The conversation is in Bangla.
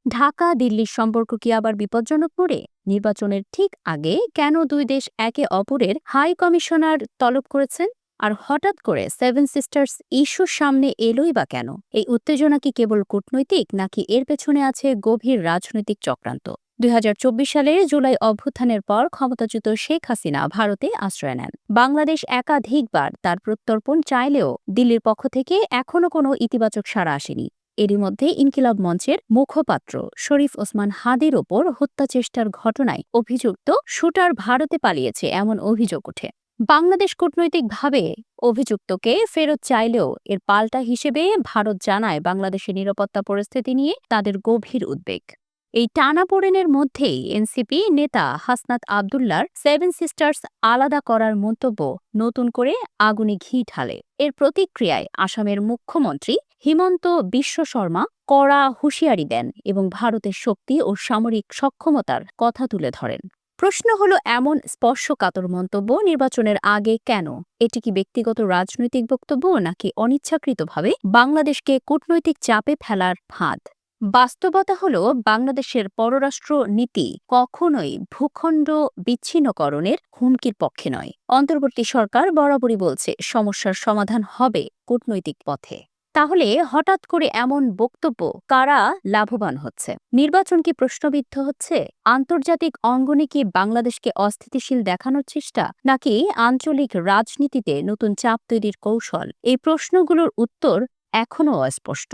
ঢাকা দিল্লির সম্পর্ক কি আবার বিপজ্জনক মোড়ে? নির্বাচনের ঠিক আগে কেন দুই দেশ একে অপরের হাই কমিশনার তলব করেছেন? আর হঠাৎ করে সেভেন সিস্টার্স ইস্যু সামনে এলোই বা কেন? এই উত্তেজনা কি কেবল কূটনৈতিক, নাকি এর পেছনে আছে গভীর রাজনৈতিক চক্রান্ত? ২০২৪ সালের জুলাই অভ্যুত্থানের পর ক্ষমতাচ্যুত শেখ হাসিনা ভারতে আশ্রয় নেন। বাংলাদেশ একাধিকবার তার প্রত্যর্পণ চাইলেও দিল্লির পক্ষ থেকে এখনো কোনো ইতিবাচক সাড়া আসেনি। এরই মধ্যে ইনকিলাব মঞ্চের মুখপাত্র শরীফ ওসমান হাদির ওপর হত্যাচেষ্টার ঘটনায় অভিযুক্ত শুটার ভারতে পালিয়েছে এমন অভিযোগ ওঠে। বাংলাদেশ কূটনৈতিকভাবে অভিযুক্তকে ফেরত চাইলেও এর পাল্টা হিসেবে ভারত জানায় বাংলাদেশের নিরাপত্তা পরিস্থিতি নিয়ে তাদের গভীর উদ্বেগ। এই টানাপোড়েনের মধ্যেই এনসিপি নেতা হাসনাত আবদুল্লার সেভেন সিস্টার্স আলাদা করার মন্তব্য নতুন করে আগুনে ঘি ঢালে। এর প্রতিক্রিয়ায় আসামের মুখ্যমন্ত্রী হিমন্ত বিশ্ব শর্মা কড়া হুঁশিয়ারি দেন এবং ভারতের শক্তি ও সামরিক সক্ষমতার কথা তুলে ধরেন। প্রশ্ন হলো, এমন স্পর্শকাতর মন্তব্য নির্বাচনের আগে কেন? এটি কি ব্যক্তিগত রাজনৈতিক বক্তব্য, নাকি অনিচ্ছাকৃতভাবে বাংলাদেশকে কূটনৈতিক চাপে ফেলার ফাঁদ? বাস্তবতা হলো, বাংলাদেশের পররাষ্ট্র নীতি কখনোই ভূখণ্ড বিচ্ছিন্নকরণের হুমকির পক্ষে নয়। অন্তর্বর্তী সরকার বরাবরই বলছে সমস্যার সমাধান হবে কূটনৈতিক পথে। তাহলে হঠাৎ করে এমন বক্তব্য কারা লাভবান হচ্ছে? নির্বাচন কি প্রশ্নবিদ্ধ হচ্ছে? আন্তর্জাতিক অঙ্গনে কি বাংলাদেশকে অস্থিতিশীল দেখানোর চেষ্টা, নাকি আঞ্চলিক রাজনীতিতে নতুন চাপ তৈরির কৌশল? এই প্রশ্নগুলোর উত্তর এখনও অস্পষ্ট।